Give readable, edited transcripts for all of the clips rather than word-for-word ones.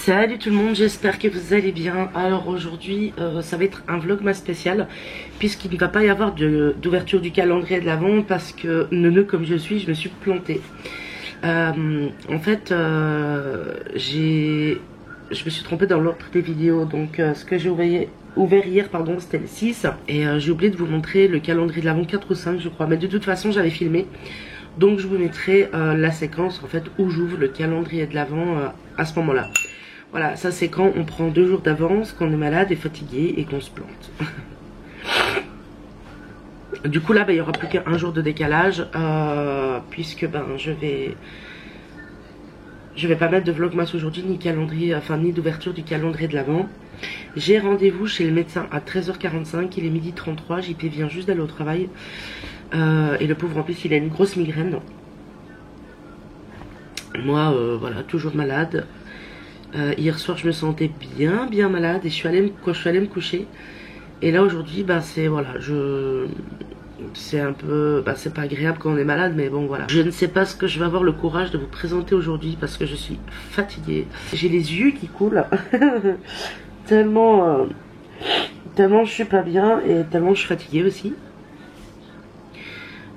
Salut tout le monde, j'espère que vous allez bien. Alors aujourd'hui ça va être un vlogmas spécial puisqu'il ne va pas y avoir d'ouverture du calendrier de l'Avent parce que neuneu comme je suis, je me suis plantée. En fait je me suis trompée dans l'ordre des vidéos. Donc ce que j'ai ouvert hier pardon, c'était le 6 et j'ai oublié de vous montrer le calendrier de l'Avent 4 ou 5 je crois, mais de toute façon j'avais filmé. Donc je vous mettrai la séquence en fait où j'ouvre le calendrier de l'Avent à ce moment là. Voilà, ça c'est quand on prend 2 jours d'avance, qu'on est malade et fatigué et qu'on se plante. Du coup là, il n'y aura plus qu'un jour de décalage, puisque je vais pas mettre de vlogmas aujourd'hui, ni calendrier, enfin ni d'ouverture du calendrier de l'Avent. J'ai rendez-vous chez le médecin à 13h45, il est 12h33, JP vient juste d'aller au travail. Et le pauvre en plus il a une grosse migraine. Moi voilà, toujours malade. Hier soir je me sentais bien malade et je suis allée me coucher. Et là aujourd'hui c'est voilà, c'est un peu c'est pas agréable quand on est malade, mais bon voilà. Je ne sais pas ce que je vais avoir le courage de vous présenter aujourd'hui parce que je suis fatiguée. J'ai les yeux qui coulent tellement je suis pas bien et tellement je suis fatiguée aussi.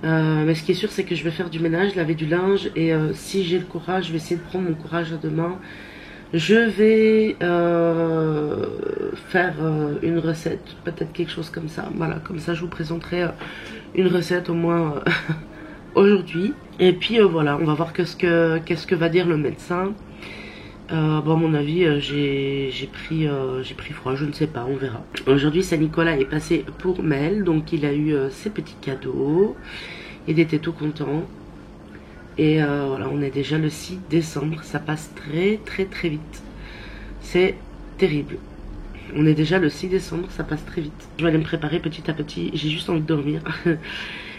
Mais ce qui est sûr c'est que je vais faire du ménage, laver du linge et si j'ai le courage, je vais essayer de prendre mon courage à deux mains. Je vais faire une recette, peut-être quelque chose comme ça. Voilà, comme ça je vous présenterai une recette au moins aujourd'hui. Et puis voilà, on va voir qu'est-ce que va dire le médecin. Bon, à mon avis, j'ai pris froid, je ne sais pas, on verra. Aujourd'hui, Saint-Nicolas est passé pour Mel, donc il a eu ses petits cadeaux. Il était tout content. Et voilà, on est déjà le 6 décembre, ça passe très vite. C'est terrible. On est déjà le 6 décembre, ça passe très vite. Je vais aller me préparer petit à petit, j'ai juste envie de dormir.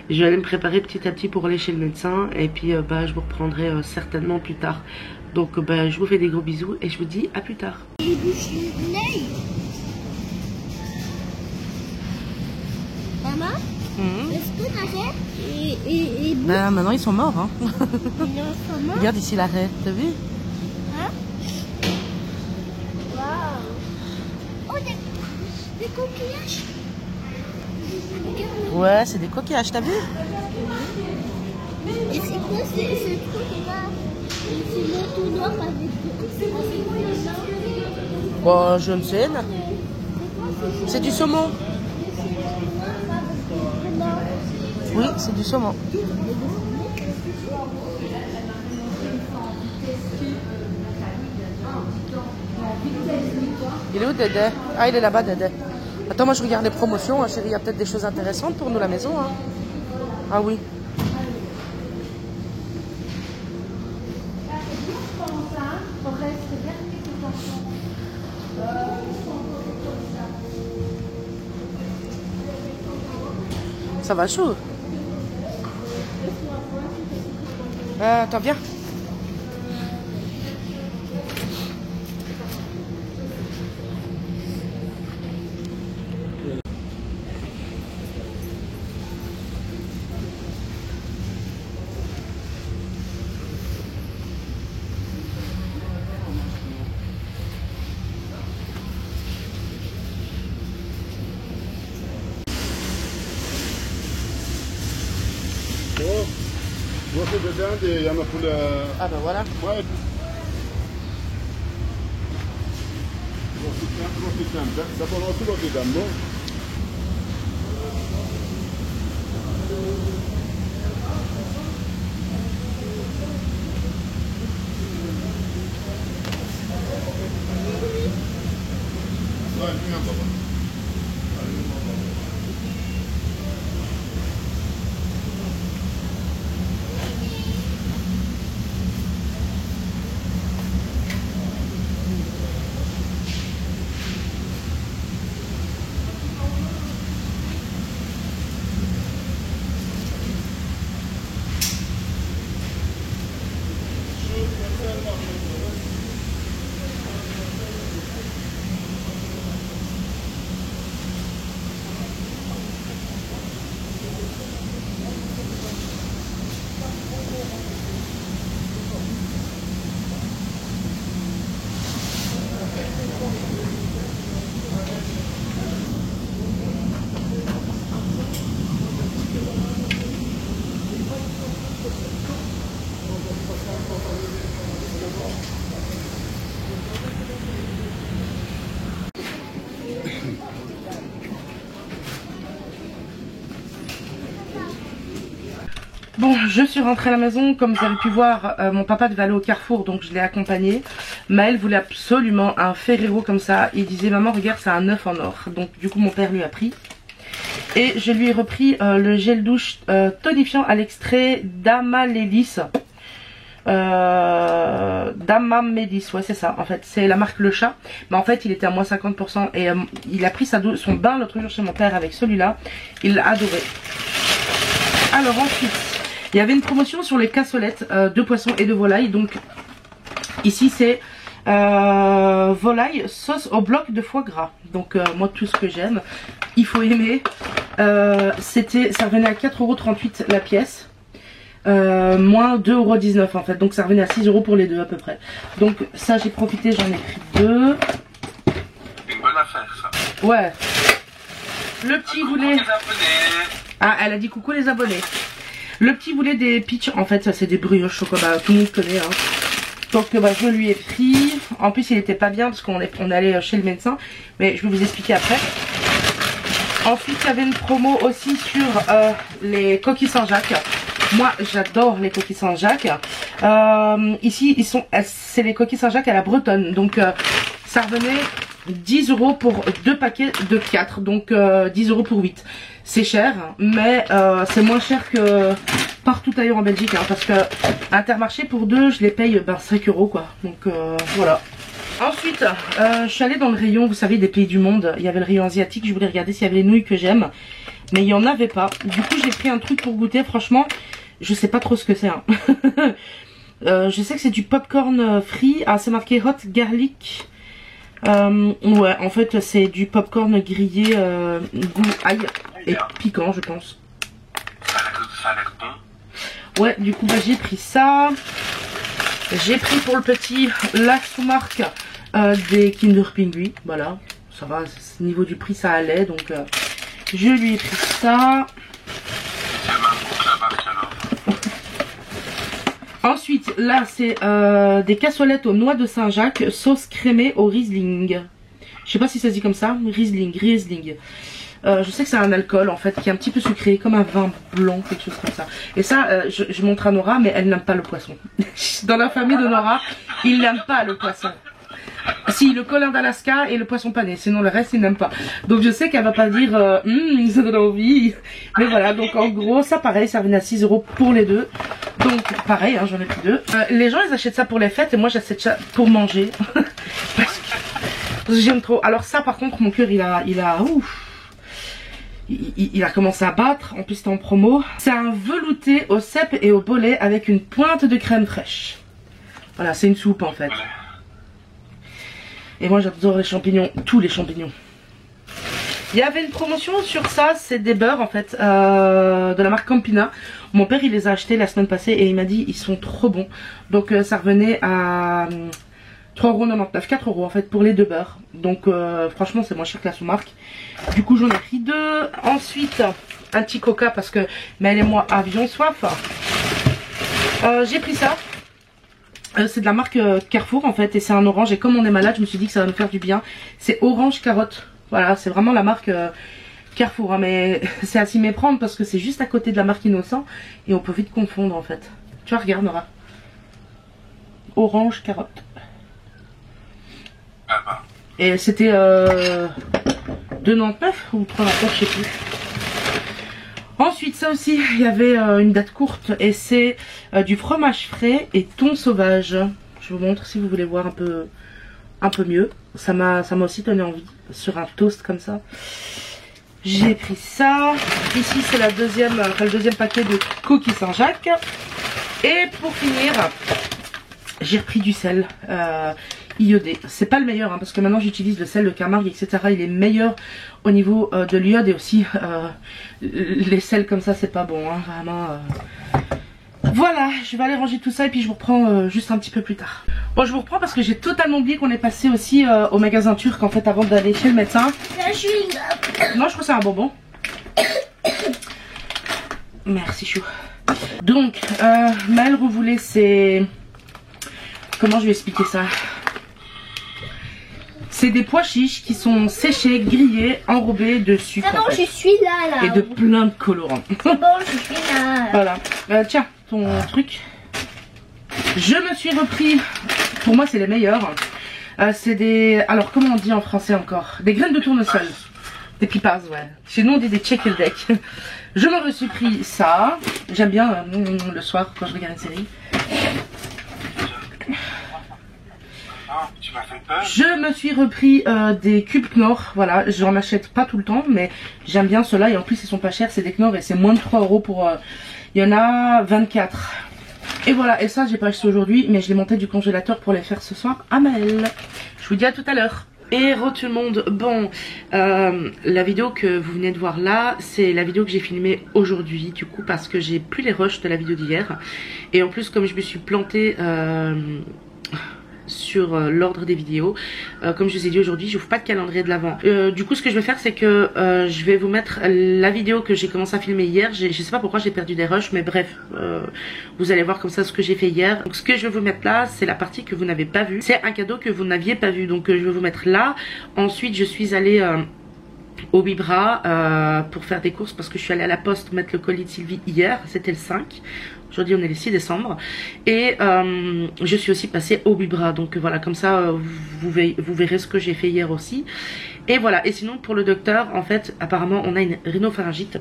Je vais aller me préparer petit à petit pour aller chez le médecin. Et puis je vous reprendrai certainement plus tard. Donc je vous fais des gros bisous et je vous dis à plus tard. Maman, est-ce que l'arrêt est bon? Maintenant ils sont morts hein. Ils sont morts. Regarde ici l'arrêt, t'as vu? Hein? Waouh! Oh, des coquillages. Regarde. Ouais, c'est des coquillages, t'as vu? Et c'est quoi ce truc-là? C'est le tout noir avec Bon, je ne sais. C'est du saumon. Oui, c'est du saumon. Il est où Dédé? Ah, il est là-bas Dédé. Attends, moi je regarde les promotions, hein, chérie, il y a peut-être des choses intéressantes pour nous à la maison. Hein. Ah oui. Ça va chaud. Attends, viens. Moi c'est de dinde et il y en a pour le... Ah ben voilà. Ouais. D'abord on trouve des dames, non? Ouais, viens papa. Bon, je suis rentrée à la maison, comme vous avez pu voir, mon papa devait aller au Carrefour, donc je l'ai accompagné. Maël voulait absolument un Ferrero comme ça, il disait maman regarde c'est un œuf en or, donc du coup mon père lui a pris. Et je lui ai repris le gel douche tonifiant à l'extrait d'Amamélis. D'Amamélis, ouais c'est ça en fait, c'est la marque Le Chat. Mais en fait il était à moins 50% et il a pris son bain l'autre jour chez mon père avec celui-là, il l'a adoré. Alors ensuite, il y avait une promotion sur les cassolettes de poisson et de volaille. Donc ici c'est volaille sauce au bloc de foie gras. Donc moi tout ce que j'aime, il faut aimer. Ça revenait à 4,38 € la pièce. Moins 2,19 € en fait. Donc ça revenait à 6 € pour les deux à peu près. Donc ça j'ai profité, j'en ai pris deux. Une bonne affaire ça. Ouais. Le petit voulait... Ah, elle a dit coucou les abonnés. Le petit voulait des peach, en fait ça c'est des brioches chocolat, tout le monde connaît hein. Donc bah, je lui ai pris. En plus il était pas bien parce qu'on est allé chez le médecin, mais je vais vous expliquer après. Ensuite il y avait une promo aussi sur les coquilles Saint-Jacques. Moi j'adore les coquilles Saint-Jacques. Ici c'est les coquilles Saint-Jacques à la bretonne. Donc ça revenait 10 € pour 2 paquets de 4. Donc 10 € pour 8. C'est cher, mais c'est moins cher que partout ailleurs en Belgique. Hein, parce que Intermarché pour 2, je les paye 5 € quoi. Donc voilà. Ensuite, je suis allée dans le rayon, vous savez, des pays du monde. Il y avait le rayon asiatique, je voulais regarder s'il y avait les nouilles que j'aime. Mais il n'y en avait pas. Du coup, j'ai pris un truc pour goûter. Franchement, je sais pas trop ce que c'est. Hein. Je sais que c'est du popcorn frit. Ah, c'est marqué hot garlic. Ouais, en fait, c'est du popcorn grillé goût ail et piquant, je pense. Ça a l'air bon. Ouais, du coup, bah, j'ai pris ça. J'ai pris pour le petit la sous-marque des Kinder Pingui. Voilà, ça va, au niveau du prix, ça allait. Donc, je lui ai pris ça. Ensuite, là, c'est des cassolettes aux noix de Saint-Jacques, sauce crémée au Riesling. Je sais pas si ça se dit comme ça, Riesling. Je sais que c'est un alcool en fait qui est un petit peu sucré, comme un vin blanc, quelque chose comme ça. Et ça, je montre à Nora, mais elle n'aime pas le poisson. Dans la famille de Nora, ils n'aiment pas le poisson. Si, le colin d'Alaska et le poisson pané, sinon le reste ils n'aiment pas. Donc je sais qu'elle va pas dire ça donne envie. Mais voilà, donc en gros ça pareil, ça revenait à 6 € pour les deux. Donc pareil, hein, j'en ai pris deux. Les gens ils achètent ça pour les fêtes et moi j'achète ça pour manger. Parce que j'aime trop. Alors ça par contre mon cœur il a commencé à battre, en plus c'était en promo. C'est un velouté au cèpe et au bolet avec une pointe de crème fraîche. Voilà, c'est une soupe en fait. Et moi j'adore les champignons, tous les champignons. Il y avait une promotion sur ça, c'est des beurres en fait, de la marque Campina. Mon père il les a achetés la semaine passée et il m'a dit ils sont trop bons. Donc ça revenait à 3,99 €, 4 € en fait pour les deux beurres. Donc franchement c'est moins cher que la sous-marque. Du coup j'en ai pris deux. Ensuite un petit coca parce que Maël et moi avions soif. J'ai pris ça. C'est de la marque Carrefour en fait et c'est un orange et comme on est malade je me suis dit que ça va nous faire du bien. C'est orange carotte. Voilà, c'est vraiment la marque Carrefour hein, mais c'est à s'y méprendre parce que c'est juste à côté de la marque Innocent et on peut vite confondre en fait. Tu vois, regarde Nora. Orange carotte. Ah bah. Et c'était 2,99 ou 3,99 je sais plus. Ensuite ça aussi il y avait une date courte et c'est du fromage frais et thon sauvage. Je vous montre si vous voulez voir un peu mieux. Ça m'a aussi donné envie sur un toast comme ça. J'ai pris ça. Ici c'est le deuxième paquet de coquilles Saint-Jacques. Et pour finir j'ai repris du sel iodé. C'est pas le meilleur hein, parce que maintenant j'utilise le sel de Camargue etc. Il est meilleur au niveau de l'iode et aussi les sels comme ça c'est pas bon hein, vraiment. Voilà, je vais aller ranger tout ça et puis je vous reprends juste un petit peu plus tard. Bon je vous reprends parce que j'ai totalement oublié qu'on est passé aussi au magasin turc en fait avant d'aller chez le médecin. Un chewing-gum. Non je crois que c'est un bonbon. Merci chou. Donc, Maëlle revoulait ses... Comment je vais expliquer ça? C'est des pois chiches qui sont séchés, grillés, enrobés de sucre. C'est bon, en fait. je suis là. Et de plein de colorants. C'est bon, je suis là. Voilà. Tiens, ton truc. Je me suis repris... Pour moi, c'est les meilleurs. C'est des... Alors, comment on dit en français encore? Des graines de tournesol. Des pipas, ouais. Chez nous, on dit des check-el-deck. Je me suis pris ça. J'aime bien le soir quand je regarde une série. Tu m'as fait peur. Je me suis repris des cubes Knorr. Voilà, j'en achète pas tout le temps, mais j'aime bien ceux-là. Et en plus, ils sont pas chers. C'est des Knorr et c'est moins de 3 € pour... Il y en a 24. Et voilà, et ça, j'ai pas acheté aujourd'hui, mais je l'ai monté du congélateur pour les faire ce soir à Maëlle. Je vous dis à tout à l'heure. Et re tout le monde, bon, la vidéo que vous venez de voir là, c'est la vidéo que j'ai filmée aujourd'hui, du coup, parce que j'ai plus les rushs de la vidéo d'hier. Et en plus, comme je me suis plantée sur l'ordre des vidéos, comme je vous ai dit aujourd'hui, je n'ouvre pas de calendrier de l'avant. Du coup, ce que je vais faire, c'est que je vais vous mettre la vidéo que j'ai commencé à filmer hier. Je sais pas pourquoi j'ai perdu des rushs, mais bref, vous allez voir comme ça ce que j'ai fait hier. Donc ce que je vais vous mettre là, c'est la partie que vous n'avez pas vue. C'est un cadeau que vous n'aviez pas vu, donc je vais vous mettre là. Ensuite, je suis allée au Bibra pour faire des courses parce que je suis allée à la poste mettre le colis de Sylvie hier, c'était le 5. Aujourd'hui on est le 6 décembre. Et je suis aussi passée au Bibra. Donc voilà, comme ça vous verrez ce que j'ai fait hier aussi. Et voilà, et sinon pour le docteur, en fait apparemment on a une rhinopharyngite.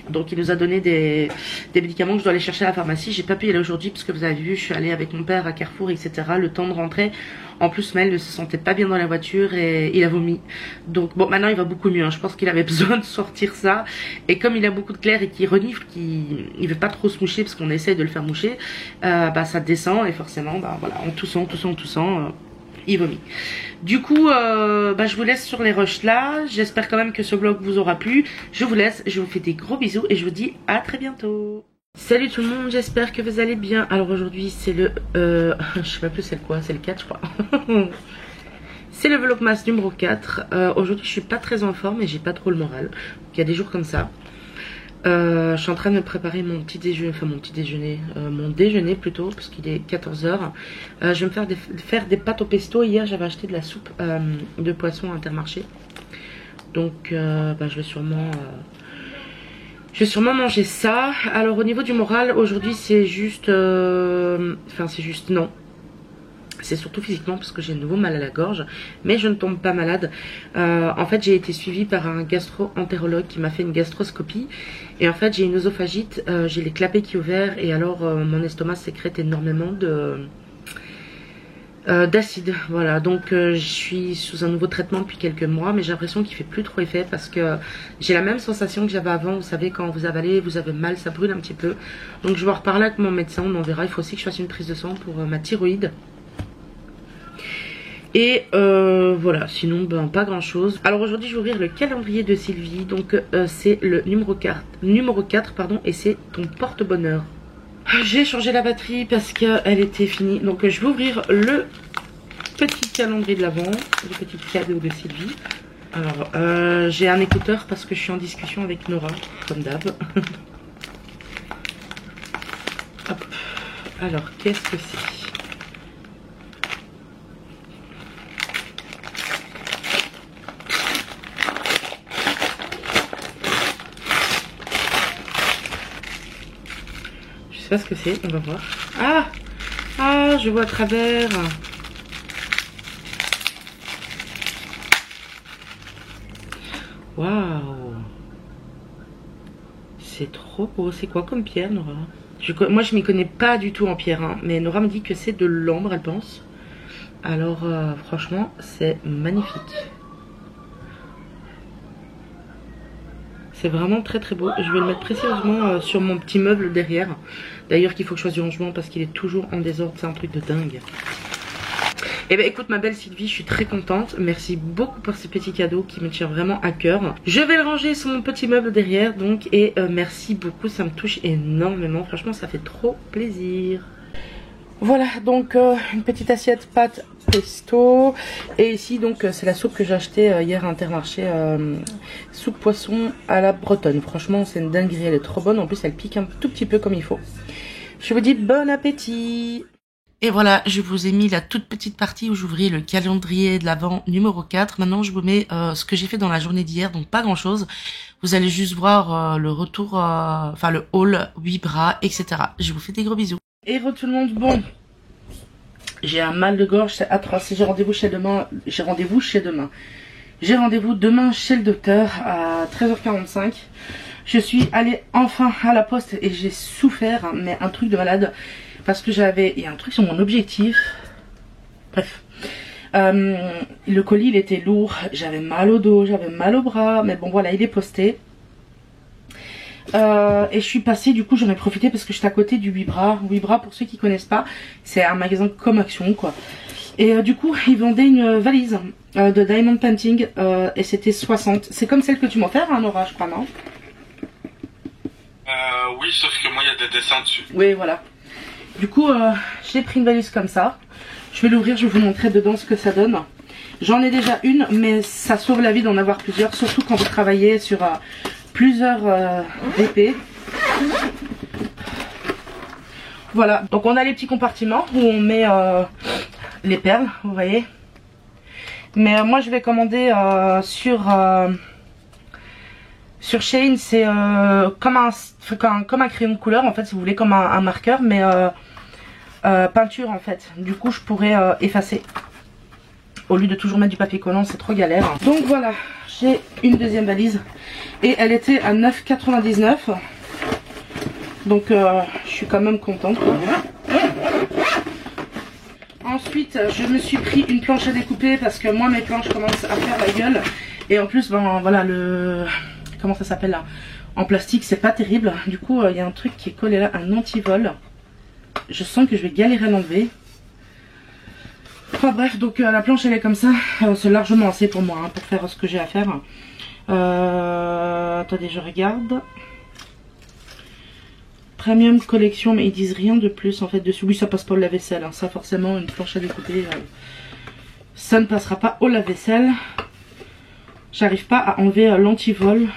Donc il nous a donné des médicaments que je dois aller chercher à la pharmacie. J'ai pas pu y aller aujourd'hui parce que vous avez vu, je suis allée avec mon père à Carrefour, etc. Le temps de rentrer. En plus, Maëlle ne se sentait pas bien dans la voiture et il a vomi. Donc bon, maintenant il va beaucoup mieux. Hein. Je pense qu'il avait besoin de sortir ça. Et comme il a beaucoup de glaire et qu'il renifle, qu'il veut pas trop se moucher parce qu'on essaye de le faire moucher, bah ça descend et forcément, bah voilà, en toussant, il vomit. Du coup, je vous laisse sur les rushs là. J'espère quand même que ce vlog vous aura plu. Je vous laisse, je vous fais des gros bisous et je vous dis à très bientôt. Salut tout le monde, j'espère que vous allez bien. Alors aujourd'hui c'est le... je sais pas plus c'est quoi, c'est le 4 je crois. C'est le vlogmas numéro 4. Aujourd'hui je suis pas très en forme et j'ai pas trop le moral. Il y a des jours comme ça. Je suis en train de me préparer mon petit déjeuner, enfin mon déjeuner plutôt, parce qu'il est 14 h. Je vais me faire des pâtes au pesto. Hier j'avais acheté de la soupe de poisson à Intermarché. Donc je vais sûrement manger ça. Alors au niveau du moral, aujourd'hui c'est juste... non. C'est surtout physiquement parce que j'ai de nouveau mal à la gorge. Mais je ne tombe pas malade. En fait j'ai été suivie par un gastro-entérologue qui m'a fait une gastroscopie. Et en fait j'ai une œsophagite, j'ai les clapets qui ouverts. Et alors mon estomac sécrète énormément d'acide. Voilà, donc je suis sous un nouveau traitement depuis quelques mois. Mais j'ai l'impression qu'il fait plus trop effet parce que j'ai la même sensation que j'avais avant. Vous savez, quand vous avalez, vous avez mal, ça brûle un petit peu. Donc je vais en reparler avec mon médecin, on en verra. Il faut aussi que je fasse une prise de sang pour ma thyroïde. Et voilà, sinon pas grand chose. Alors aujourd'hui je vais ouvrir le calendrier de Sylvie. Donc c'est le numéro 4 et c'est ton porte-bonheur. J'ai changé la batterie parce qu'elle était finie. Donc je vais ouvrir le petit calendrier de l'Avent, le petit cadeau de Sylvie. Alors j'ai un écouteur parce que je suis en discussion avec Nora, comme d'hab. Hop. Alors qu'est-ce que c'est? Je sais pas ce que c'est, on va voir. Ah, je vois à travers. Waouh, c'est trop beau. C'est quoi comme pierre, Nora? Moi je m'y connais pas du tout en pierre, hein, mais Nora me dit que c'est de l'ambre, elle pense. Alors franchement c'est magnifique. C'est vraiment très très beau. Je vais le mettre précieusement sur mon petit meuble derrière. D'ailleurs qu'il faut que je fasse du rangement parce qu'il est toujours en désordre. C'est un truc de dingue. Eh ben écoute ma belle Sylvie, je suis très contente. Merci beaucoup pour ce petit cadeau qui me tient vraiment à cœur. Je vais le ranger sur mon petit meuble derrière donc. Et merci beaucoup, ça me touche énormément. Franchement ça fait trop plaisir. Voilà, donc une petite assiette pâte pesto. Et ici, donc, c'est la soupe que j'ai achetée hier à Intermarché. Soupe poisson à la bretonne. Franchement, c'est une dinguerie, elle est trop bonne. En plus, elle pique un tout petit peu comme il faut. Je vous dis bon appétit! Et voilà, je vous ai mis la toute petite partie où j'ouvris le calendrier de l'Avent numéro 4. Maintenant, je vous mets ce que j'ai fait dans la journée d'hier, donc pas grand-chose. Vous allez juste voir le retour, enfin le haul, 8 bras, etc. Je vous fais des gros bisous. Et tout le monde, bon, j'ai un mal de gorge, c'est atroce. J'ai rendez-vous chez demain. J'ai rendez-vous demain chez le docteur à 13h45. Je suis allée enfin à la poste et j'ai souffert, mais un truc de malade. Parce que il y a un truc sur mon objectif. Bref. Le colis, il était lourd. J'avais mal au dos, j'avais mal au bras. Mais bon, voilà, il est posté. Et je suis passée, du coup, j'en ai profité parce que j'étais à côté du 8 bras. 8 bras, pour ceux qui connaissent pas, c'est un magasin comme Action, quoi. Et du coup, ils vendaient une valise de Diamond Painting. Et c'était 60. C'est comme celle que tu m'as offert, hein, Nora, je crois, non? Oui, sauf que moi, il y a des dessins dessus. Oui, voilà. Du coup, j'ai pris une valise comme ça. Je vais l'ouvrir, je vais vous montrer dedans ce que ça donne. J'en ai déjà une, mais ça sauve la vie d'en avoir plusieurs, surtout quand vous travaillez sur plusieurs VP. Voilà, donc on a les petits compartiments où on met les perles, vous voyez. Mais moi, je vais commander sur Shein, c'est comme un crayon de couleur, en fait, si vous voulez, comme un marqueur, mais peinture, en fait. Du coup, je pourrais effacer au lieu de toujours mettre du papier collant, c'est trop galère. Donc voilà, j'ai une deuxième valise et elle était à 9,99 €. Donc je suis quand même contente, quoi. Ensuite, je me suis pris une planche à découper parce que moi, mes planches commencent à faire la gueule. Et en plus, ben voilà, comment ça s'appelle là, en plastique, c'est pas terrible. Du coup, il y a un truc qui est collé là, un anti-vol. Je sens que je vais galérer à l'enlever. Enfin bref, donc la planche elle est comme ça. C'est largement assez pour moi, hein, pour faire ce que j'ai à faire. Attendez, je regarde. Premium collection, mais ils disent rien de plus en fait dessus. Oui, ça passe pas au lave-vaisselle, hein. Ça forcément, une planche à découper, ça ne passera pas au lave-vaisselle. J'arrive pas à enlever l'antivol.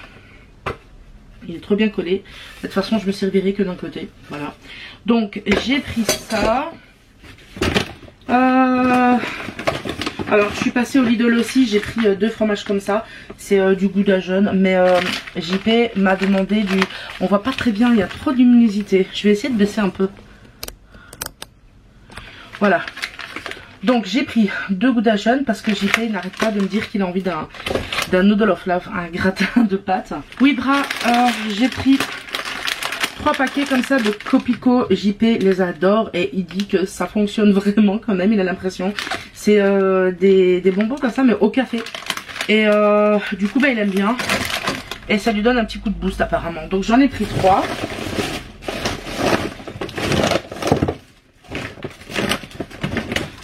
Il est trop bien collé. De toute façon, je me servirai que d'un côté. Voilà. Donc, j'ai pris ça. Alors, je suis passée au Lidl aussi. J'ai pris 2 fromages comme ça. C'est du Gouda jaune. Mais JP m'a demandé du... On voit pas très bien, il y a trop de luminosité. Je vais essayer de baisser un peu. Voilà. Donc j'ai pris 2 Gouda jaune parce que JP n'arrête pas de me dire qu'il a envie d'un noodle of love, un gratin de pâtes. Oui, bras, j'ai pris 3 paquets comme ça de Copico. JP les adore et il dit que ça fonctionne vraiment quand même, il a l'impression. C'est des bonbons comme ça mais au café. Et du coup bah, il aime bien. Et ça lui donne un petit coup de boost apparemment. Donc j'en ai pris 3.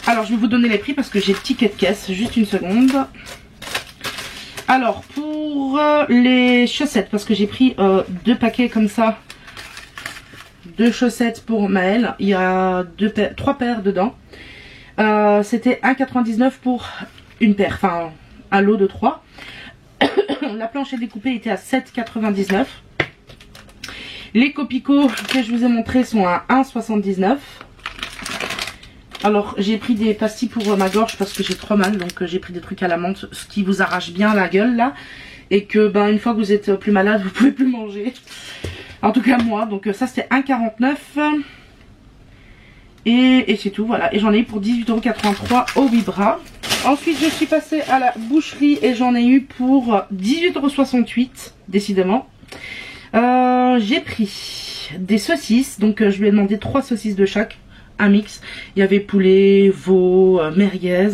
Alors je vais vous donner les prix parce que j'ai le ticket de caisse, juste une seconde. Alors pour les chaussettes, parce que j'ai pris 2 paquets comme ça, 2 chaussettes pour Maëlle, il y a 3 paires dedans. C'était 1,99 € pour une paire, enfin un lot de 3. La planche à découper était à 7,99 €. Les Copico que je vous ai montré sont à 1,79 €. Alors j'ai pris des pastilles pour ma gorge parce que j'ai trop mal, donc j'ai pris des trucs à la menthe, ce qui vous arrache bien la gueule là, et que ben une fois que vous êtes plus malade vous pouvez plus manger, en tout cas moi. Donc ça c'était 1,49 € et c'est tout, voilà. Et j'en ai eu pour 18,83 € au 8 bras. Ensuite je suis passée à la boucherie et j'en ai eu pour 18,68 €, décidément. J'ai pris des saucisses, donc je lui ai demandé 3 saucisses de chaque, un mix. Il y avait poulet, veau, merguez.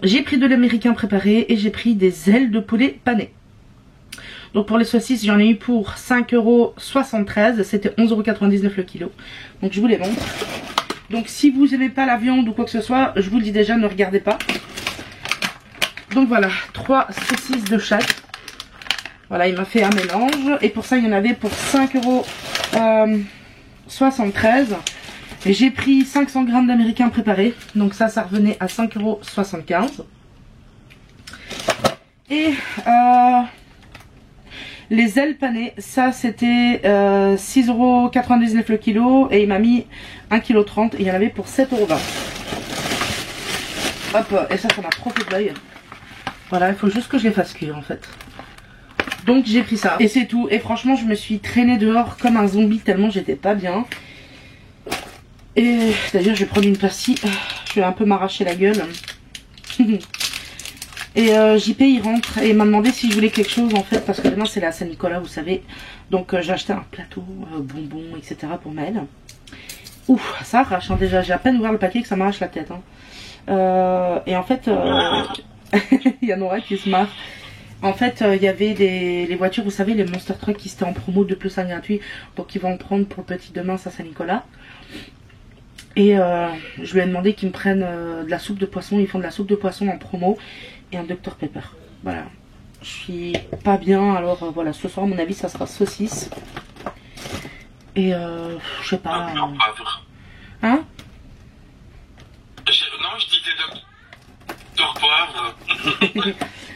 J'ai pris de l'américain préparé et j'ai pris des ailes de poulet panées. Donc pour les saucisses, j'en ai eu pour 5,73 €. C'était 11,99 € le kilo. Donc je vous les montre. Donc si vous n'aimez pas la viande ou quoi que ce soit, je vous le dis déjà, ne regardez pas. Donc voilà, 3 saucisses de chaque. Voilà, il m'a fait un mélange. Et pour ça, il y en avait pour 5,73 €. J'ai pris 500 g d'américain préparé. Donc ça revenait à 5,75 €. Et les ailes panées, ça c'était 6,99 € le kilo. Et il m'a mis 1,30 kg et il y en avait pour 7,20 €. Hop, et ça m'a trop fait de l'œil. Voilà, il faut juste que je les fasse cuire en fait. Donc j'ai pris ça. Et c'est tout. Et franchement, je me suis traînée dehors comme un zombie tellement j'étais pas bien. Et d'ailleurs, je vais prendre une pastille. Je vais un peu m'arracher la gueule. Et JP il rentre et il m'a demandé si je voulais quelque chose en fait. Parce que demain c'est la Saint-Nicolas, vous savez. Donc j'ai acheté un plateau, bonbons, etc. pour Maëlle. Ouf, ça arrache hein, déjà. J'ai à peine ouvert le paquet que ça m'arrache la tête. Hein. Et en fait, il y en aura qui se marrent. En fait, il y avait les voitures, vous savez, les Monster Truck qui étaient en promo 2 + 1 gratuit. Donc ils vont en prendre pour le petit demain, ça Saint-Nicolas. Et je lui ai demandé qu'ils me prennent de la soupe de poisson. Ils font de la soupe de poisson en promo et un Dr Pepper. Voilà. Je suis pas bien. Alors voilà, ce soir à mon avis ça sera saucisse. Et je sais pas. Hein? Non, je dis des Dr Poivre.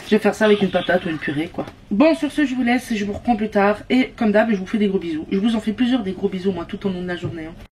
Je vais faire ça avec une patate ou une purée quoi. Bon, sur ce je vous laisse et je vous reprends plus tard. Et comme d'hab je vous fais des gros bisous. Je vous en fais plusieurs des gros bisous moi tout au long de la journée. Hein.